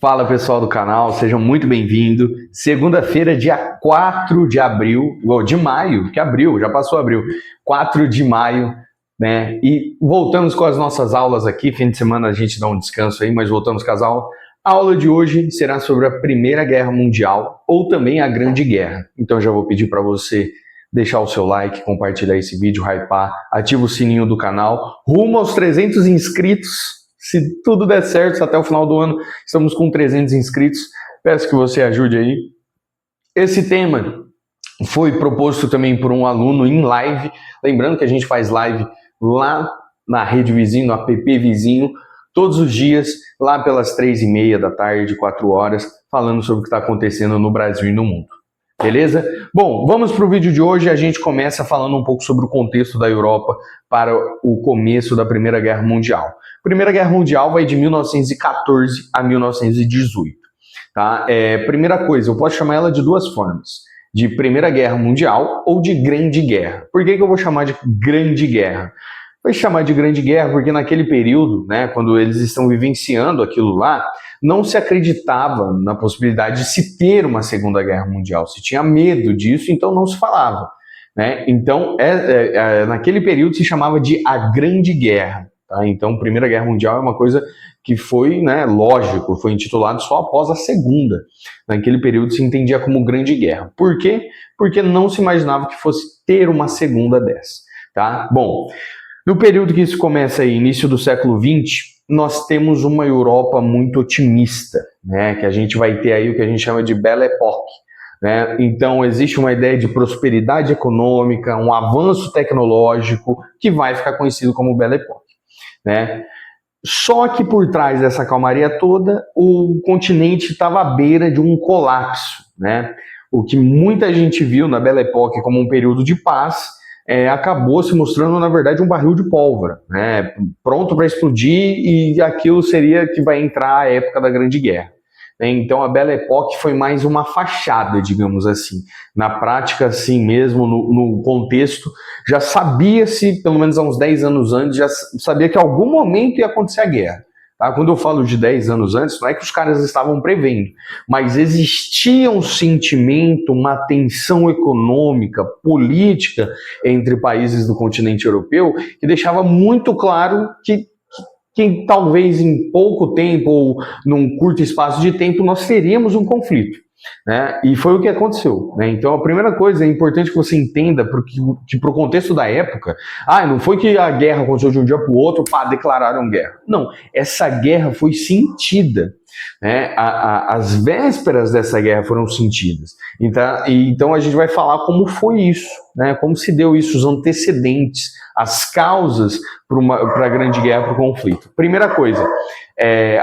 Fala pessoal do canal, sejam muito bem-vindos. Segunda-feira, dia 4 de abril, ou de maio, que abril, já passou abril, 4 de maio, né? E voltamos com as nossas aulas aqui. Fim de semana a gente dá um descanso aí, mas voltamos com as aulas. A aula de hoje será sobre a Primeira Guerra Mundial ou também a Grande Guerra. Então já vou pedir para você deixar o seu like, compartilhar esse vídeo, hypar, ativa o sininho do canal, rumo aos 300 inscritos. Se tudo der certo, até o final do ano, estamos com 300 inscritos. Peço que você ajude aí. Esse tema foi proposto também por um aluno em live. Lembrando que a gente faz live lá na Rede Vizinho, no app Vizinho, todos os dias, lá pelas 3h30 da tarde, 4 horas, falando sobre o que está acontecendo no Brasil e no mundo. Beleza? Bom, vamos para o vídeo de hoje. A gente começa falando um pouco sobre o contexto da Europa para o começo da Primeira Guerra Mundial. A Primeira Guerra Mundial vai de 1914 a 1918. Tá? Primeira coisa, eu posso chamar ela de duas formas. De Primeira Guerra Mundial ou de Grande Guerra. Por que eu vou chamar de Grande Guerra? Vou chamar de Grande Guerra porque naquele período, né, quando eles estão vivenciando aquilo lá, não se acreditava na possibilidade de se ter uma Segunda Guerra Mundial. Se tinha medo disso, então não se falava. Né? Então, naquele período se chamava de a Grande Guerra. Tá? Então, Primeira Guerra Mundial é uma coisa que foi, né, lógico, foi intitulado só após a Segunda. Naquele período se entendia como Grande Guerra. Por quê? Porque não se imaginava que fosse ter uma segunda dessa. Tá? Bom, no período que isso começa aí, início do século XX, nós temos uma Europa muito otimista, né? Que a gente vai ter aí o que a gente chama de Belle Époque. Né? Então, existe uma ideia de prosperidade econômica, um avanço tecnológico que vai ficar conhecido como Belle Époque. Né? Só que por trás dessa calmaria toda, o continente estava à beira de um colapso. Né? O que muita gente viu na Belle Époque como um período de paz, acabou se mostrando, na verdade, um barril de pólvora, né? Pronto para explodir, e aquilo seria que vai entrar a época da Grande Guerra. Então a Belle Époque foi mais uma fachada, digamos assim. Na prática, assim mesmo, no contexto, já sabia-se, pelo menos há uns 10 anos antes, já sabia que em algum momento ia acontecer a guerra. Tá? Quando eu falo de 10 anos antes, não é que os caras estavam prevendo, mas existia um sentimento, uma tensão econômica, política entre países do continente europeu que deixava muito claro que talvez em pouco tempo ou num curto espaço de tempo nós teríamos um conflito. Né? E foi o que aconteceu. Né? Então a primeira coisa é importante que você entenda que para o contexto da época, não foi que a guerra aconteceu de um dia para o outro, declararam guerra. Não, essa guerra foi sentida. Né? As vésperas dessa guerra foram sentidas. Então a gente vai falar como foi isso, né? Como se deu isso, os antecedentes, as causas para a Grande Guerra, para o conflito. Primeira coisa,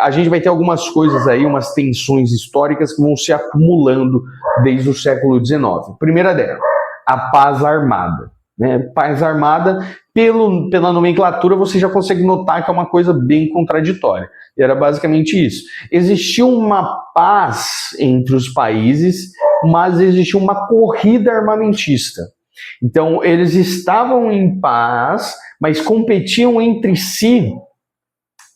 a gente vai ter algumas coisas aí, umas tensões históricas que vão se acumulando desde o século XIX. Primeira dela, a paz armada. Né? Paz armada, pela nomenclatura, você já consegue notar que é uma coisa bem contraditória. E era basicamente isso. Existia uma paz entre os países, mas existia uma corrida armamentista. Então, eles estavam em paz, mas competiam entre si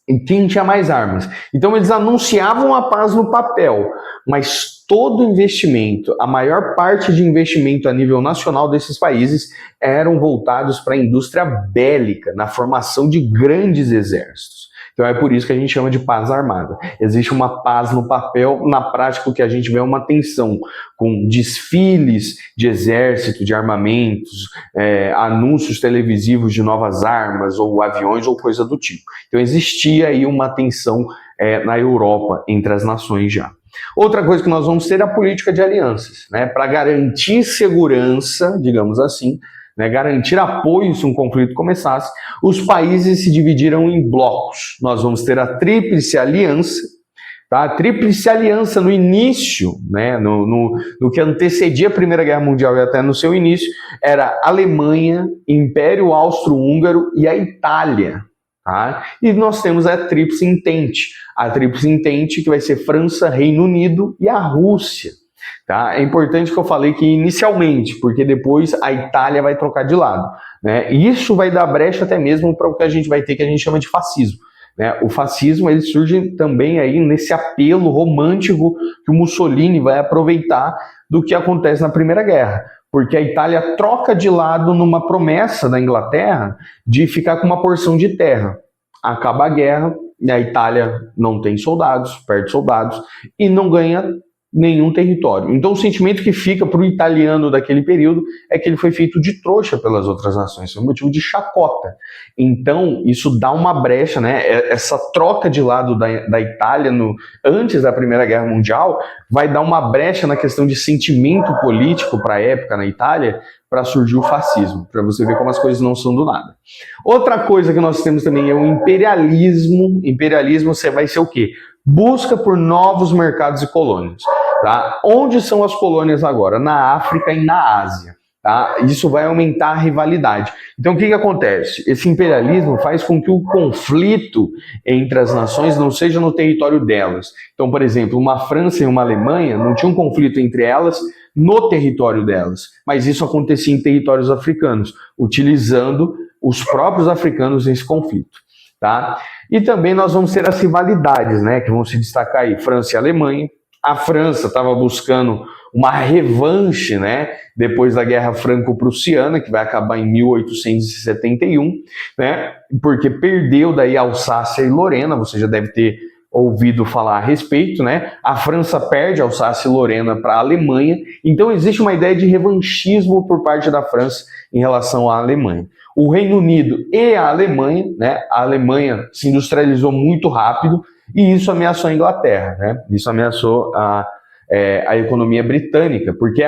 em quem tinha mais armas. Então, eles anunciavam a paz no papel, mas todo investimento, a maior parte de investimento a nível nacional desses países eram voltados para a indústria bélica, na formação de grandes exércitos. Então é por isso que a gente chama de paz armada. Existe uma paz no papel, na prática o que a gente vê é uma tensão, com desfiles de exército, de armamentos, anúncios televisivos de novas armas, ou aviões, ou coisa do tipo. Então existia aí uma tensão na Europa, entre as nações já. Outra coisa que nós vamos ter é a política de alianças, né? Para garantir segurança, digamos assim, né, garantir apoio se um conflito começasse, os países se dividiram em blocos. Nós vamos ter a Tríplice Aliança. Tá? A Tríplice Aliança no início, né, no que antecedia a Primeira Guerra Mundial e até no seu início, era Alemanha, Império Austro-Húngaro e a Itália. Tá? E nós temos a Tríplice Entente. A Tríplice Entente que vai ser França, Reino Unido e a Rússia. Tá? É importante que eu falei que inicialmente, porque depois a Itália vai trocar de lado. Né? E isso vai dar brecha até mesmo para o que a gente vai ter, que a gente chama de fascismo. né? O fascismo ele surge também aí nesse apelo romântico que o Mussolini vai aproveitar do que acontece na Primeira Guerra, porque a Itália troca de lado numa promessa da Inglaterra de ficar com uma porção de terra. Acaba a guerra e a Itália não tem soldados, perde soldados e não ganha nenhum território. Então o sentimento que fica para o italiano daquele período é que ele foi feito de trouxa pelas outras nações, foi um motivo de chacota. Então isso dá uma brecha, né? Essa troca de lado da Itália antes da Primeira Guerra Mundial vai dar uma brecha na questão de sentimento político para a época na Itália, para surgir o fascismo, para você ver como as coisas não são do nada. Outra coisa que nós temos também é o imperialismo. Imperialismo vai ser o quê? Busca por novos mercados e colônias. Tá? Onde são as colônias agora? Na África e na Ásia. Tá? Isso vai aumentar a rivalidade. Então o que acontece? Esse imperialismo faz com que o conflito entre as nações não seja no território delas. Então, por exemplo, uma França e uma Alemanha não tinham um conflito entre elas no território delas, mas isso acontecia em territórios africanos, utilizando os próprios africanos nesse conflito. Tá? E também nós vamos ter as rivalidades, né, que vão se destacar aí, França e Alemanha. A França estava buscando uma revanche, né, depois da Guerra Franco-Prussiana, que vai acabar em 1871, né, porque perdeu daí Alsácia e Lorena, você já deve ter ouvido falar a respeito, né? A França perde Alsácia e Lorena para a Alemanha, então existe uma ideia de revanchismo por parte da França em relação à Alemanha. O Reino Unido e a Alemanha, né? A Alemanha se industrializou muito rápido e isso ameaçou a Inglaterra, né? Isso ameaçou a economia britânica, porque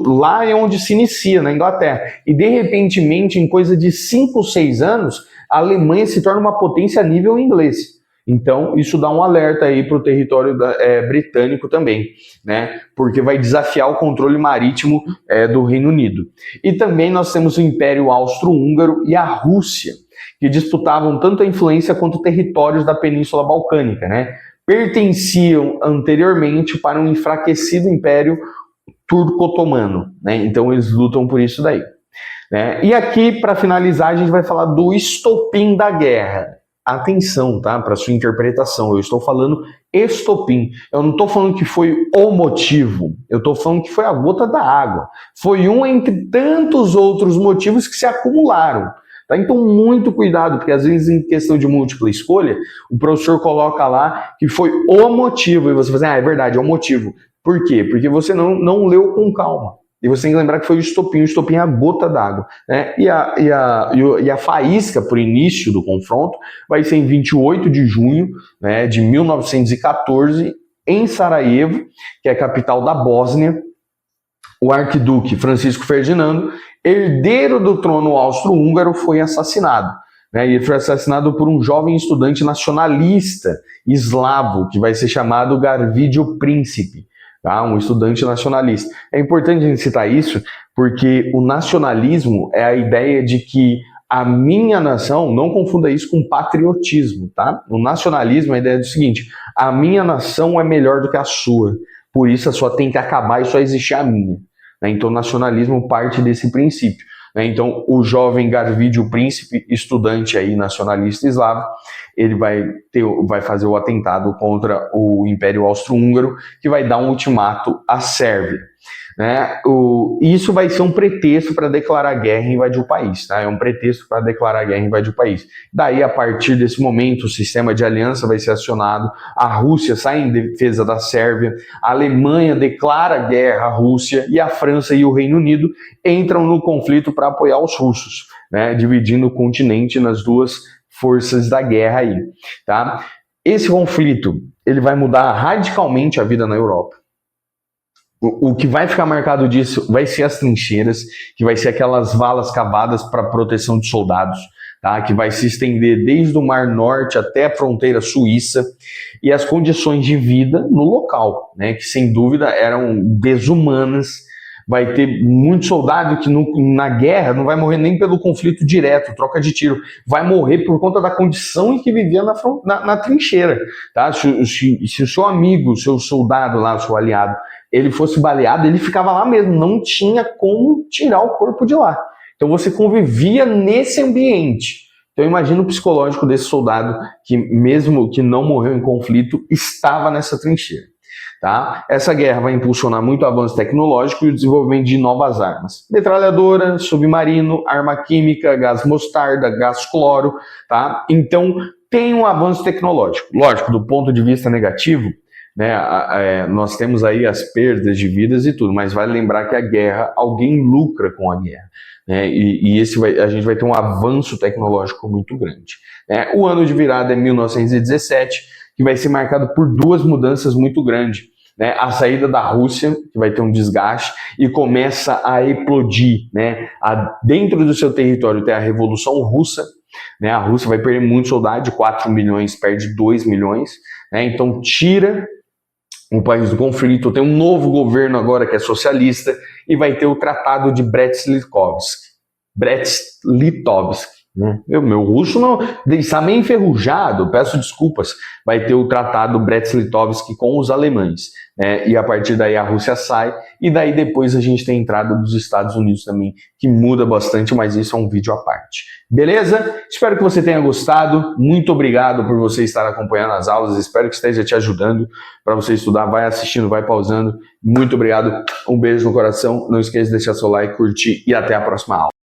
lá é onde se inicia, na Inglaterra. E de repentemente, em coisa de 5 ou 6 anos, a Alemanha se torna uma potência a nível inglês. Então, isso dá um alerta aí para o território britânico também, né? Porque vai desafiar o controle marítimo do Reino Unido. E também nós temos o Império Austro-Húngaro e a Rússia, que disputavam tanto a influência quanto territórios da Península Balcânica, né? Pertenciam anteriormente para um enfraquecido Império Turco-Otomano, né? Então, eles lutam por isso daí. Né? E aqui, para finalizar, a gente vai falar do estopim da guerra. Atenção, tá? Para sua interpretação, eu estou falando estopim. Eu não estou falando que foi o motivo, eu estou falando que foi a gota da água. Foi um entre tantos outros motivos que se acumularam. Tá? Então, muito cuidado, porque às vezes em questão de múltipla escolha, o professor coloca lá que foi o motivo, e você fala assim, é verdade, é o motivo. Por quê? Porque você não leu com calma. E você tem que lembrar que foi o estopim é a gota d'água. Né? E a faísca para o início do confronto vai ser em 28 de junho, né, de 1914, em Sarajevo, que é a capital da Bósnia. O arquiduque Francisco Ferdinando, herdeiro do trono austro-húngaro, foi assassinado. Né? E ele foi assassinado por um jovem estudante nacionalista eslavo, que vai ser chamado Garvídio Príncipe. Tá? Um estudante nacionalista. É importante a gente citar isso porque o nacionalismo é a ideia de que a minha nação, não confunda isso com patriotismo, tá? O nacionalismo é a ideia do seguinte, a minha nação é melhor do que a sua, por isso a sua tem que acabar e só existir a minha. Né? Então o nacionalismo parte desse princípio. Né? Então o jovem Garvídio Príncipe, estudante aí nacionalista eslavo, ele vai fazer o atentado contra o Império Austro-Húngaro, que vai dar um ultimato à Sérvia. Né? Isso vai ser um pretexto para declarar guerra e invadir o país. Tá? É um pretexto para declarar guerra e invadir o país. Daí, a partir desse momento, o sistema de aliança vai ser acionado, a Rússia sai em defesa da Sérvia, a Alemanha declara guerra à Rússia e a França e o Reino Unido entram no conflito para apoiar os russos, né? Dividindo o continente nas duas forças da guerra aí, tá? Esse conflito, ele vai mudar radicalmente a vida na Europa. O que vai ficar marcado disso vai ser as trincheiras, que vai ser aquelas valas cavadas para proteção de soldados, tá? Que vai se estender desde o Mar Norte até a fronteira suíça, e as condições de vida no local, né? Que sem dúvida eram desumanas. Vai ter muito soldado que na guerra não vai morrer nem pelo conflito direto, troca de tiro, vai morrer por conta da condição em que vivia na trincheira. Tá? Se o seu amigo, o seu soldado lá, o seu aliado, ele fosse baleado, ele ficava lá mesmo, não tinha como tirar o corpo de lá. Então você convivia nesse ambiente. Então imagina o psicológico desse soldado que, mesmo que não morreu em conflito, estava nessa trincheira. Tá? Essa guerra vai impulsionar muito o avanço tecnológico e o desenvolvimento de novas armas. Metralhadora, submarino, arma química, gás mostarda, gás cloro. Tá? Então tem um avanço tecnológico. Lógico, do ponto de vista negativo, né, nós temos aí as perdas de vidas e tudo, mas vale lembrar que a guerra, alguém lucra com a guerra. Né, e a gente vai ter um avanço tecnológico muito grande. Né. O ano de virada é 1917, que vai ser marcado por duas mudanças muito grandes. Né, a saída da Rússia, que vai ter um desgaste, e começa a eclodir. Né, dentro do seu território tem a Revolução Russa, né, a Rússia vai perder muito soldado, de 4 milhões perde 2 milhões, né, então tira o país do conflito, tem um novo governo agora que é socialista, e vai ter o Tratado de Brest-Litovsk. Né? Meu russo não está meio enferrujado, peço desculpas. Vai ter o Tratado Brest-Litovsk com os alemães, né? E a partir daí a Rússia sai, e daí depois a gente tem a entrada dos Estados Unidos também, que muda bastante, mas isso é um vídeo à parte. Beleza? Espero que você tenha gostado. Muito obrigado por você estar acompanhando as aulas. Espero que esteja te ajudando para você estudar. Vai assistindo, vai pausando. Muito obrigado. Um beijo no coração. Não esqueça de deixar seu like, curtir e até a próxima aula.